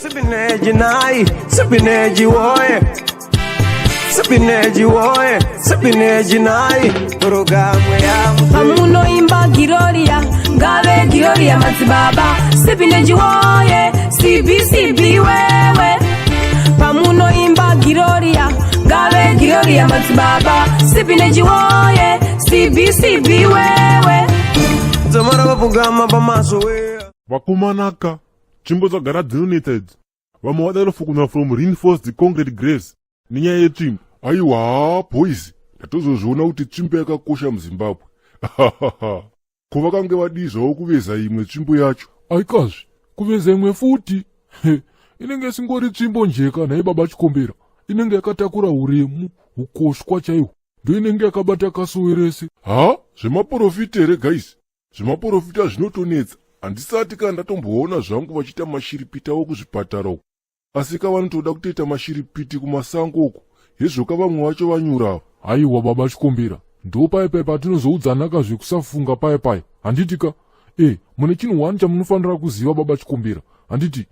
Sipineji nai, sipineji woye. Sipineji woye, sipineji nai. Programu ya Pamuno imba giroria, ngave giroria matibaba. Sipineji woye, CB wewe. Pamuno imba giroria, ngave giroria matibaba. Sipineji woye, CB wewe. Zamara vapugama pamaso we. Vakumanaka, chimbo dzagara dzinonated. Vamwe vadarofukuna from reinforced concrete graves. Nenyaya yetsvimbo. Aiwa, boys. Ndatozozviona kuti tsvimbo yakakosha muZimbabwe. Ko vakange vadizvawo kuveza imwe tsvimbo yacho. Aikazve, kuveza imwe futi. Inenge singori tsvimbo njeka naye baba Chikombera. Inenge yakatakura uremu, ukoshwa chaihwo. Ndo inenge yakabata kasuwe rese. Ha? Zvemaprofita here guys? Zvemaprofita zvinotonetsa. Handisati kana ndatomboona zvangu vachita mashiripiti awo kuzvipatara uko. Asi vanotoda kutoita mashiripiti kumasango uko. Hezvoka vamwe vacho vanyurawo. Aiwa baba Chikombera. Ndo paipai patinozoudzanaka zvekusafunga paipai. Handitika, mune chinhu wani chamunofanira kuziva baba Chikombera. Handiti,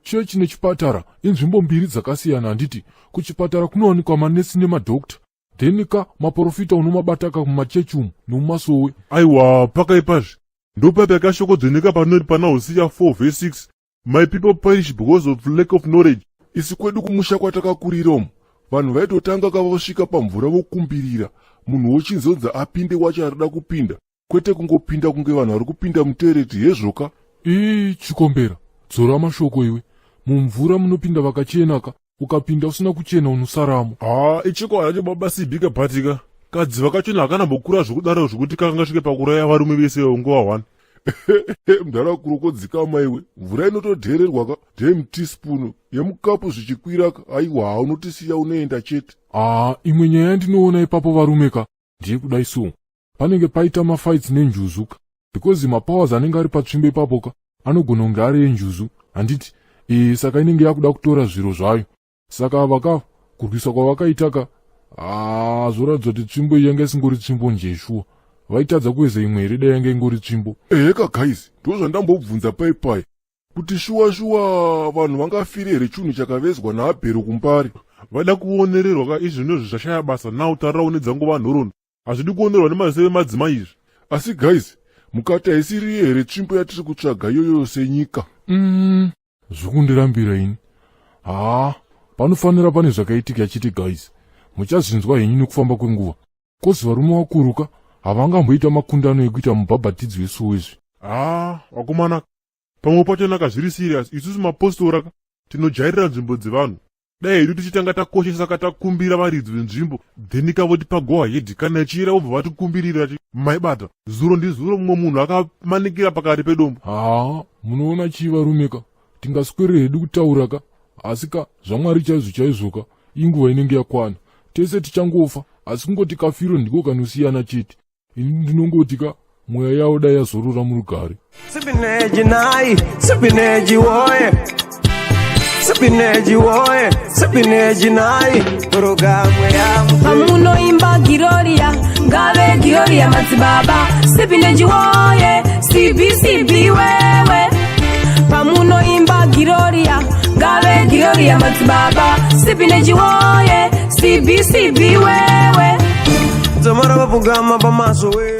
chechi nechipatara inzvimbo mbiri dzakasiyana. Handiti, kuchipatara kunowanikwa manesi nemadhokta. Denika maprofita unomabataka mumachechi umu nomumasowe. Aiwa, pakaipazve. Ndo paipai kashokodzoneka panoti pana Hosea 4:6. My people perish because of lack of knowledge. Isi kwedu kumusha kwatakakurira vanhu vaitotanga kavasvika pamvura vokumbirira. Munhu wochinzonza apinde wacho arida kupinda. Kwete kungopinda kunge vanhu vari kupinda mutoireti hezvoka. Chikombera, dzora mashoko iwe. Mumvura munopinda vakachenaka. Ukapinda usina kuchena unosaramo. Ichiko hacho baba Sibika Bhatika. Kadzi vakachena hakanambokura zvokudaro zvokuti kangasvike pakuraya varume vese nguva 1. Mudhara kurokodzikama iwe. Mvura inotodhererwa ka teaspoon yemukapu zvichikwira ka. Aiwa, unotisiya unoenda chete. Imwe nyaya yandinoona ipapo varumeka ndiye kudai so. Panenge paita mafights nenjuzuka. Because mapowers anenge ari patsvimbo ipapoka anogona kunge ari enjuzu. Handiti, saka inenge yakuda kutora zviro zvayo. Saka kurwisa kwavakaitaka, zvoratidza kuti tsvimbo iyi yanga isingori tsvimbo njeshuwa. Vaitadza kuweza imwe here dai yanga ingori tsvimbo. Eka guys, ndozvandambobvunza paipai. Kuti shuwa vanhu vangafire here chinhu chakavezwa naAbhero kumbari. Vada kuonererwa ka izvi ndizvo zvashaya basa nawo taurawo nedzanguva nhoroondo. Hazvidi kuonerwa nemaseve madzimai izvi. Asi guys, mukati haisiri here tsvimbo yatiri kutsvaga iyoyo senyika. Zvokundirambira ini. Panofanira pane zvakaitika achiti guys. Muchazvinzwa henyu nekufamba kwenguva. Kozi varume vakuruka havangamboita makundano ekuita mubhabhatidzi wesuwo izvi. Wakomana. Pamwe pachonaka zviri serious. Isusu mapostora tinojairira nzvimbo dzevanhu. Dai hedu tichitanga takoshesa katakumbira varidzi venzvimbo. Then ikavoti go ahead kana ichira vobva vatikumbirira maibata. Zuro ndizuro mumwe munhu akamanikira pakati pedombo. Munoona chii varumeka? Tingaswere hedu kutaura ka. Asi ka zvaMwari chaizvoka inguva inenge yakwana. Tese tichangofa, asi kungoti kafiro ndiko kanosiyana chete. Ini ndinongoti ka mweya yawo dai yazorora murugare. Sipineji nai, sipineji woye. Sipineji woye, sipineji nai. Programu ya Pamuno imba giroria, ngave giroria matibaba. Sipineji woye, CB wewe. Pamuno imba giroria, ngave giroria matibaba. Sipineji woye, CB wewe. Zamara vapugama pamaso we.